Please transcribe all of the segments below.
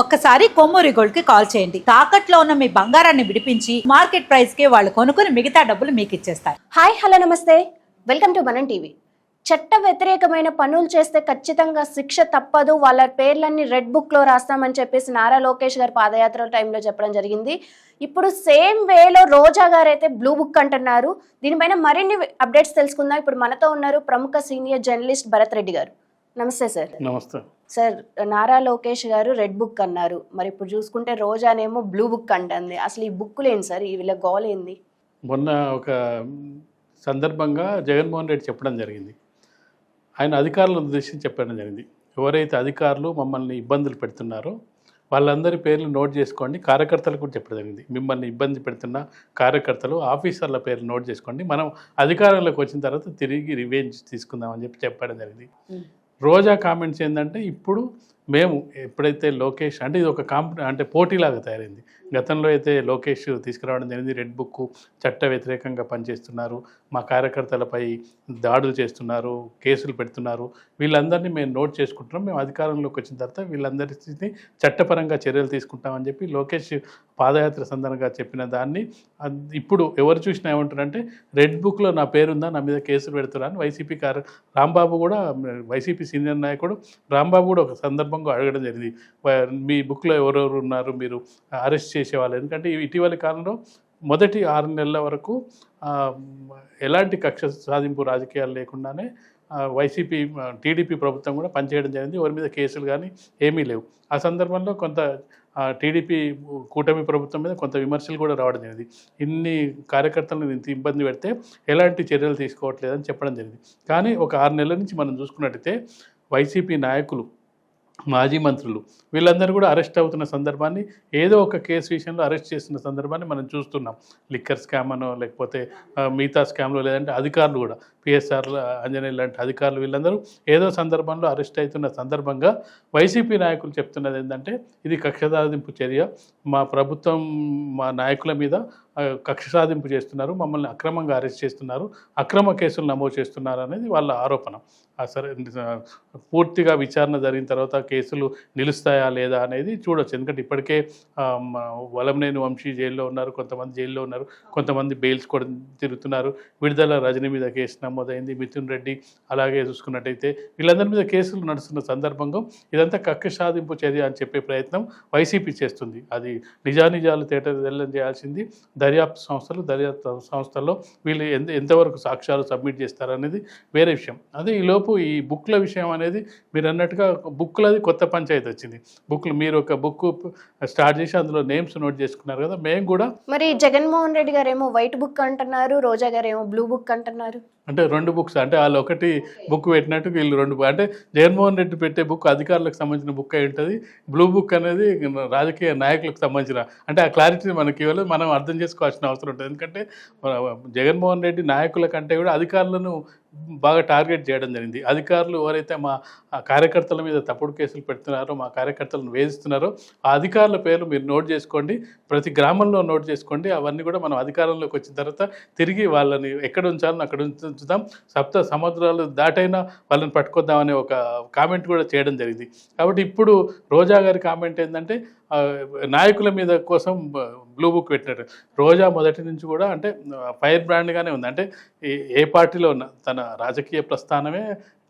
ఒక్కసారి కొమ్మూరి గోల్డ్ కి కాల్ చేయండి. తాకట్లో ఉన్న మీ బంగారాన్ని విడిపించి మార్కెట్ ప్రైస్ కి వాళ్ళు కొనుక్కుని మిగతా డబ్బులు మీకు ఇచ్చేస్తారు. హాయ్ హలో నమస్తే, వెల్కమ్ టు మనం టీవీ. చట్ట వ్యతిరేకమైన పనులు చేస్తే ఖచ్చితంగా శిక్ష తప్పదు, వాళ్ళ పేర్లన్నీ రెడ్ బుక్ లో రాస్తామని చెప్పేసి నారా లోకేష్ గారు పాదయాత్ర టైంలో చెప్పడం జరిగింది. ఇప్పుడు సేమ్ వేలో రోజా గారు అయితే బ్లూ బుక్ అంటున్నారు. దీనిపైన మరిన్ని అప్డేట్స్ తెలుసుకుందాం. ఇప్పుడు మనతో ఉన్నారు ప్రముఖ సీనియర్ జర్నలిస్ట్ భరత్ రెడ్డి గారు. నమస్తే సార్. నమస్తే సార్, నారా లోకేష్ గారు రెడ్ బుక్ అన్నారు, మరి ఇప్పుడు చూసుకుంటే రోజానేమో బ్లూ బుక్ అంటుంది. అసలు ఈ బుక్కులు ఏంటి సార్, వీళ్ళ గోల్ ఏంది? మొన్న ఒక సందర్భంగా జగన్మోహన్ రెడ్డి చెప్పడం జరిగింది. ఆయన అధికారులను ఉద్దేశించి చెప్పడం జరిగింది. ఎవరైతే అధికారులు మమ్మల్ని ఇబ్బందులు పెడుతున్నారో వాళ్ళందరి పేర్లు నోట్ చేసుకోండి. కార్యకర్తలకు కూడా చెప్పడం జరిగింది. మిమ్మల్ని ఇబ్బంది పెడుతున్న కార్యకర్తలు, ఆఫీసర్ల పేర్లు నోట్ చేసుకోండి. మనం అధికారంలోకి వచ్చిన తర్వాత తిరిగి రివెంజ్ తీసుకుందామని చెప్పడం జరిగింది. రోజా కామెంట్స్ ఏంటంటే, ఇప్పుడు మేము ఎప్పుడైతే లోకేష్ అంటే ఇది ఒక అంటే పోటీలాగా తయారైంది. గతంలో అయితే లోకేష్ తీసుకురావడం జరిగింది రెడ్ బుక్, చట్ట వ్యతిరేకంగా పనిచేస్తున్నారు, మా కార్యకర్తలపై దాడులు చేస్తున్నారు, కేసులు పెడుతున్నారు, వీళ్ళందరినీ మేము నోట్ చేసుకుంటున్నాం, మేము అధికారంలోకి వచ్చిన తర్వాత వీళ్ళందరినీ చట్టపరంగా చర్యలు తీసుకుంటామని చెప్పి లోకేష్ పాదయాత్ర సందర్భంగా చెప్పిన దాన్ని ఇప్పుడు ఎవరు చూసినా ఏమంటారంటే, రెడ్ బుక్లో నా పేరుందా, నా మీద కేసులు పెడుతున్నా అని వైసీపీ రాంబాబు కూడా, వైసీపీ సీనియర్ నాయకుడు రాంబాబు కూడా ఒక సందర్భంగా అడగడం జరిగింది, మీ బుక్లో ఎవరెవరు ఉన్నారు, మీరు అరెస్ట్ చేసేవాళ్ళు. ఎందుకంటే ఇటీవలి కాలంలో మొదటి 6 నెలల వరకు ఎలాంటి కక్ష సాధింపు రాజకీయాలు లేకుండానే వైసీపీ టీడీపీ ప్రభుత్వం కూడా పనిచేయడం జరిగింది. ఎవరి మీద కేసులు కానీ ఏమీ లేవు. ఆ సందర్భంలో కొంత టీడీపీ కూటమి ప్రభుత్వం మీద కొంత విమర్శలు కూడా రావడం జరిగింది. ఇన్ని కార్యకర్తలను ఇంత ఇబ్బంది పెడితే ఎలాంటి చర్యలు తీసుకోవట్లేదని చెప్పడం జరిగింది. కానీ ఒక 6 నెలల నుంచి మనం చూసుకున్నట్టయితే వైసీపీ నాయకులు, మాజీ మంత్రులు వీళ్ళందరూ కూడా అరెస్ట్ అవుతున్న సందర్భాన్ని, ఏదో ఒక కేసు విషయంలో అరెస్ట్ చేస్తున్న సందర్భాన్ని మనం చూస్తున్నాం. లిక్కర్ స్కామ్ అనో లేకపోతే మిగతా స్కామ్లో, లేదంటే అధికారులు కూడా పిఎస్ఆర్ అంజనేయులు లాంటి అధికారులు వీళ్ళందరూ ఏదో సందర్భంలో అరెస్ట్ అవుతున్న సందర్భంగా వైసీపీ నాయకులు చెప్తున్నది ఏంటంటే, ఇది కక్ష సాధింపు చర్య, మా ప్రభుత్వం మా నాయకుల మీద కక్ష సాధింపు చేస్తున్నారు, మమ్మల్ని అక్రమంగా అరెస్ట్ చేస్తున్నారు, అక్రమ కేసులు నమోదు చేస్తున్నారు అనేది వాళ్ళ ఆరోపణ. సరే, పూర్తిగా విచారణ జరిగిన తర్వాత కేసులు నిలుస్తాయా లేదా అనేది చూడొచ్చు. ఎందుకంటే ఇప్పటికే వలంనేని వంశీ జైల్లో ఉన్నారు, కొంతమంది జైల్లో ఉన్నారు, కొంతమంది బెయిల్స్ కూడా తిరుగుతున్నారు. విడుదల రజనీ మీద కేసు నమోదైంది, మిథున్ రెడ్డి, అలాగే చూసుకున్నట్టయితే వీళ్ళందరి మీద కేసులు నడుస్తున్న సందర్భంగా ఇదంతా కక్ష సాధింపు చర్య అని చెప్పే ప్రయత్నం వైసీపీ చేస్తుంది. అది నిజానిజాలు తేటతెల్లం చేయాల్సింది దర్యాప్తు సంస్థల్లో వీళ్ళు ఎంతవరకు సాక్ష్యాలు సబ్మిట్ చేస్తారనేది వేరే విషయం. అదే ఈలోపు ఈ బుక్ల విషయం అనేది మీరు అన్నట్టుగా బుక్లది కొత్త పంచాయతీ వచ్చింది. బుక్లు మీరు ఒక బుక్ స్టార్ట్ చేసి అందులో నేమ్స్ నోట్ చేసుకున్నారు కదా, మేము కూడా. మరి జగన్మోహన్ రెడ్డి గారు ఏమో వైట్ బుక్ అంటున్నారు, రోజా గారు ఏమో బ్లూ బుక్ అంటున్నారు. అంటే 2 బుక్స్, అంటే వాళ్ళు ఒకటి బుక్ పెట్టినట్టు వీళ్ళు 2 బుక్. అంటే జగన్మోహన్ రెడ్డి పెట్టే బుక్ అధికారులకు సంబంధించిన బుక్ అయి ఉంటుంది, బ్లూ బుక్ అనేది రాజకీయ నాయకులకు సంబంధించిన. అంటే ఆ క్లారిటీ మనకి ఇవ్వలేదు, మనం అర్థం చేసుకోవాల్సిన అవసరం ఉంటుంది. ఎందుకంటే జగన్మోహన్ రెడ్డి నాయకుల కంటే కూడా అధికారులను బాగా టార్గెట్ చేయడం జరిగింది. అధికారులు ఎవరైతే మా కార్యకర్తల మీద తప్పుడు కేసులు పెడుతున్నారో, మా కార్యకర్తలను వేధిస్తున్నారో ఆ అధికారుల పేర్లు మీరు నోట్ చేసుకోండి, ప్రతి గ్రామంలో నోట్ చేసుకోండి. అవన్నీ కూడా మనం అధికారంలోకి వచ్చిన తర్వాత తిరిగి వాళ్ళని ఎక్కడ ఉంచాలని అక్కడ ఉంచుదాం, 7 సముద్రాలు దాటైనా వాళ్ళని పట్టుకొద్దామనే ఒక కామెంట్ కూడా చేయడం జరిగింది. కాబట్టి ఇప్పుడు రోజా గారి కామెంట్ ఏంటంటే, నాయకుల మీద కోసం బ్లూ బుక్ పెట్టినారు. రోజా మొదటి నుంచి కూడా అంటే ఫైర్ బ్రాండ్గానే ఉంది. అంటే ఏ పార్టీలో ఉన్న తన రాజకీయ ప్రస్థానమే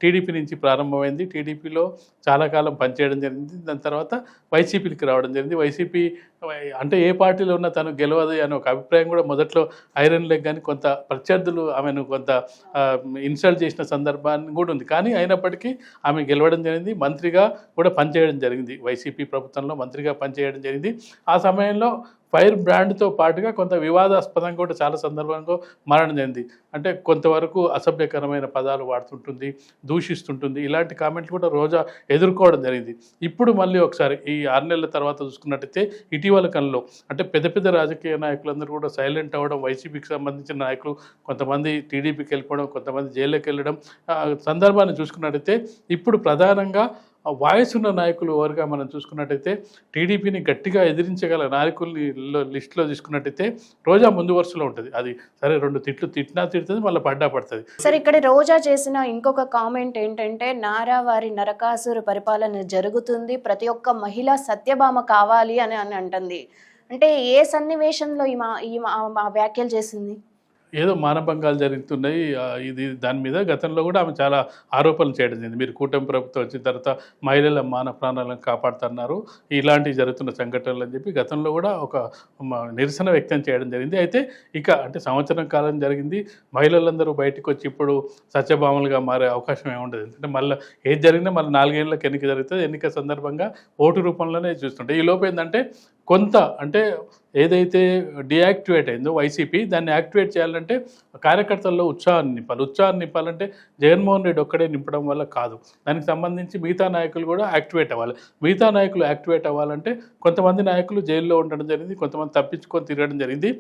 టీడీపీ నుంచి ప్రారంభమైంది. టీడీపీలో చాలా కాలం పనిచేయడం జరిగింది. దాని తర్వాత వైసీపీకి రావడం జరిగింది. వైసీపీ అంటే ఏ పార్టీలో ఉన్నా తను గెలవదు అనే ఒక అభిప్రాయం కూడా మొదట్లో ఐరన్ లెగ్ కానీ కొంత ప్రత్యర్థులు ఆమెను కొంత ఇన్సల్ట్ చేసిన సందర్భాన్ని కూడా ఉంది. కానీ అయినప్పటికీ ఆమె గెలవడం జరిగింది, మంత్రిగా కూడా పనిచేయడం జరిగింది, వైసీపీ ప్రభుత్వంలో మంత్రిగా పనిచేయడం జరిగింది. ఆ సమయంలో ఫైర్ బ్రాండ్తో పాటుగా కొంత వివాదాస్పదంగా కూడా చాలా సందర్భంగా మారడం జరిగింది. అంటే కొంతవరకు అసభ్యకరమైన పదాలు వాడుతుంటుంది, దూషిస్తుంటుంది, ఇలాంటి కామెంట్లు కూడా రోజా ఎదుర్కోవడం జరిగింది. ఇప్పుడు మళ్ళీ ఒకసారి ఈ 6 నెలల తర్వాత చూసుకున్నట్టయితే ఇటీవల కాలంలో అంటే పెద్ద పెద్ద రాజకీయ నాయకులందరూ కూడా సైలెంట్ అవ్వడం, వైసీపీకి సంబంధించిన నాయకులు కొంతమంది టీడీపీకి వెళ్ళిపోవడం, కొంతమంది జైల్లోకి వెళ్ళడం సందర్భాన్ని చూసుకున్నట్టయితే ఇప్పుడు ప్రధానంగా వాయిస్ ఉన్న నాయకులు ఎవరుగా మనం చూసుకున్నట్టయితే టీడీపీని గట్టిగా ఎదిరించగల నాయకుల్ని లిస్టులో తీసుకున్నట్టయితే రోజా ముందు వరుసలో ఉంటుంది. అది సరే 2 తిట్లు తిట్టినా తిడుతుంది, మళ్ళీ పడ్డా పడుతుంది. సార్ ఇక్కడ రోజా చేసిన ఇంకొక కామెంట్ ఏంటంటే నారా వారి నరకాసురు పరిపాలన జరుగుతుంది, ప్రతి ఒక్క మహిళ సత్యభామ కావాలి అని అంటుంది. అంటే ఏ సన్నివేశంలో ఈ వ్యాఖ్యలు చేసింది? ఏదో మానభంగాలు జరుగుతున్నాయి, ఇది దాని మీద గతంలో కూడా ఆమె చాలా ఆరోపణలు చేయడం జరిగింది. మీరు కూటమి ప్రభుత్వం వచ్చిన తర్వాత మహిళల మాన ప్రాణాలను కాపాడుతున్నారు, ఇలాంటివి జరుగుతున్న సంఘటనలు అని చెప్పి గతంలో కూడా ఒక నిరసన వ్యక్తం చేయడం జరిగింది. అయితే ఇక అంటే సంవత్సరం కాలం జరిగింది, మహిళలందరూ బయటకు వచ్చి ఇప్పుడు సత్యభామలుగా మారే అవకాశం ఏముండదు. ఎందుకంటే మళ్ళీ ఏది జరిగినా మళ్ళీ 4 ఏళ్ళకి ఎన్నిక జరుగుతుంది, ఎన్నిక సందర్భంగా ఓటు రూపంలోనే చూస్తుంటే ఈ లోపు ఏంటంటే కొంత అంటే ఏదైతే డియాక్టివేట్ అయిందో వైసీపీ, దాన్ని యాక్టివేట్ చేయాలంటే కార్యకర్తల్లో ఉత్సాహాన్ని నింపాలంటే జగన్మోహన్ రెడ్డి ఒక్కడే నింపడం వల్ల కాదు, దానికి సంబంధించి మిగతా నాయకులు కూడా యాక్టివేట్ అవ్వాలి. మిగతా నాయకులు యాక్టివేట్ అవ్వాలంటే కొంతమంది నాయకులు జైల్లో ఉండడం జరిగింది, కొంతమంది తప్పించుకొని తిరగడం జరిగింది.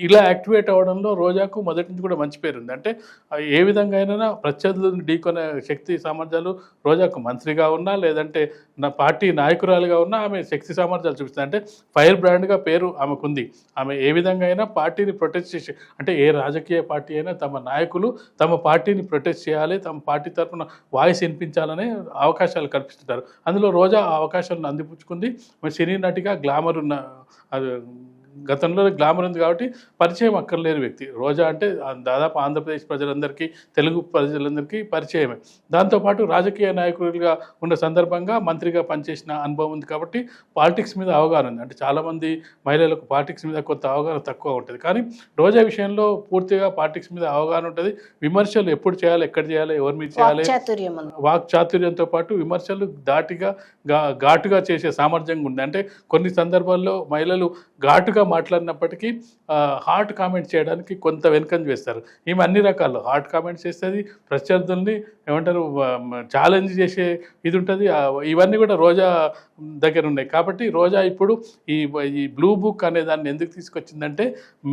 ఇలా యాక్టివేట్ అవ్వడంలో రోజాకు మొదటి నుంచి కూడా మంచి పేరు ఉంది. అంటే ఏ విధంగా అయినా ప్రత్యర్థులను ఢీకొనే శక్తి సామర్థ్యాలు రోజాకు మంత్రిగా ఉన్నా లేదంటే నా పార్టీ నాయకురాలుగా ఉన్నా ఆమె శక్తి సామర్థ్యాలు చూపిస్తుంది. అంటే ఫైర్ బ్రాండ్గా పేరు ఆమెకుంది. ఆమె ఏ విధంగా అయినా పార్టీని ప్రొటెక్ట్ చేసి, అంటే ఏ రాజకీయ పార్టీ అయినా తమ నాయకులు తమ పార్టీని ప్రొటెక్ట్ చేయాలి, తమ పార్టీ తరఫున వాయిస్ వినిపించాలనే అవకాశాలు కల్పిస్తుంటారు. అందులో రోజా ఆ అవకాశాలను అందిపుచ్చుకుంది. సినీ నటిగా గ్లామర్ ఉన్న గతంలో గ్లామర్ ఉంది కాబట్టి పరిచయం అక్కర్లేని వ్యక్తి రోజా. అంటే దాదాపు ఆంధ్రప్రదేశ్ ప్రజలందరికీ, తెలుగు ప్రజలందరికీ పరిచయమే. దాంతోపాటు రాజకీయ నాయకులుగా ఉన్న సందర్భంగా మంత్రిగా పనిచేసిన అనుభవం ఉంది కాబట్టి పాలిటిక్స్ మీద అవగాహన ఉంది. అంటే చాలామంది మహిళలకు పాలిటిక్స్ మీద కొంత అవగాహన తక్కువ ఉంటుంది, కానీ రోజా విషయంలో పూర్తిగా పాలిటిక్స్ మీద అవగాహన ఉంటుంది. విమర్శలు ఎప్పుడు చేయాలి, ఎక్కడ చేయాలి, ఎవరి మీద చేయాలి, వాక్చాతుర్యంతో పాటు విమర్శలు ఘాటుగా చేసే సామర్థ్యంగా ఉంది. అంటే కొన్ని సందర్భాల్లో మహిళలు ఘాటుగా మాట్లాడినప్పటికీ హార్ట్ కామెంట్స్ చేయడానికి కొంత వెనుకంజ వేస్తారు. ఈమె అన్ని రకాల్లో హార్ట్ కామెంట్స్ చేస్తుంది, ప్రత్యర్థుల్ని ఏమంటారు ఛాలెంజ్ చేసే ఇది ఉంటుంది. ఇవన్నీ కూడా రోజా దగ్గర ఉన్నాయి. కాబట్టి రోజా ఇప్పుడు ఈ బ్లూ బుక్ అనే దాన్ని ఎందుకు తీసుకొచ్చిందంటే,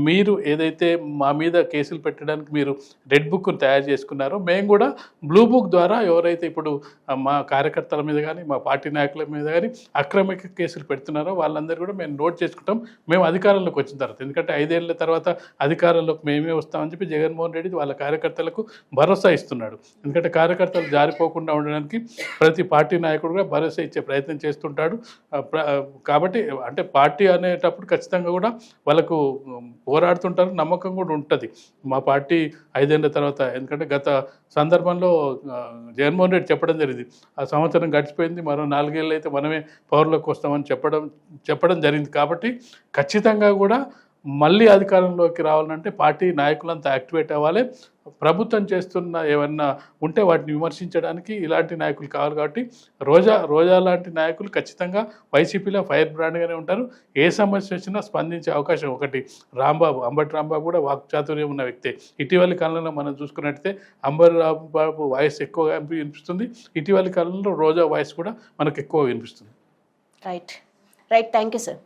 మీరు ఏదైతే మా మీద కేసులు పెట్టడానికి మీరు రెడ్ బుక్ను తయారు చేసుకున్నారో, మేము కూడా బ్లూ బుక్ ద్వారా ఎవరైతే ఇప్పుడు మా కార్యకర్తల మీద కానీ మా పార్టీ నాయకుల మీద కానీ అక్రమిక కేసులు పెడుతున్నారో వాళ్ళందరూ కూడా మేము నోట్ చేసుకుంటాం, మేము అధికారంలోకి వచ్చిన తర్వాత. ఎందుకంటే 5 ఏళ్ల తర్వాత అధికారంలోకి మేమే వస్తామని చెప్పి జగన్మోహన్ రెడ్డి వాళ్ళ కార్యకర్తలకు భరోసా ఇస్తున్నాడు. ఎందుకంటే కార్యకర్తలు జారిపోకుండా ఉండడానికి ప్రతి పార్టీ నాయకుడు కూడా భరోసా ఇచ్చే ప్రయత్నం చేస్తుంటాడు. కాబట్టి అంటే పార్టీ అనేటప్పుడు ఖచ్చితంగా కూడా వాళ్ళకు పోరాడుతుంటారు, నమ్మకం కూడా ఉంటుంది మా పార్టీ 5 ఏళ్ల తర్వాత. ఎందుకంటే గత సందర్భంలో జగన్మోహన్ రెడ్డి చెప్పడం జరిగింది, ఆ సంవత్సరం గడిచిపోయింది, మరో 4 ఏళ్ళు అయితే మనమే పవర్లోకి వస్తామని చెప్పడం జరిగింది. కాబట్టి ఖచ్చితంగా కూడా మళ్ళీ అధికారంలోకి రావాలంటే పార్టీ నాయకులంతా యాక్టివేట్ అవ్వాలి. ప్రభుత్వం చేస్తున్న ఏమన్నా ఉంటే వాటిని విమర్శించడానికి ఇలాంటి నాయకులు కావాలి. కాబట్టి రోజా లాంటి నాయకులు ఖచ్చితంగా వైసీపీలో ఫైర్ బ్రాండ్గానే ఉంటారు. ఏ సమస్య వచ్చినా స్పందించే అవకాశం. ఒకటి అంబటి రాంబాబు కూడా వాక్చాతుర్యం ఉన్న వ్యక్తే. ఇటీవలి కాలంలో మనం చూసుకున్నట్టయితే అంబటి రాంబాబు వాయిస్ ఎక్కువగా వినిపిస్తుంది, ఇటీవలి కాలంలో రోజా వాయిస్ కూడా మనకు ఎక్కువ వినిపిస్తుంది. Right, thank you sir.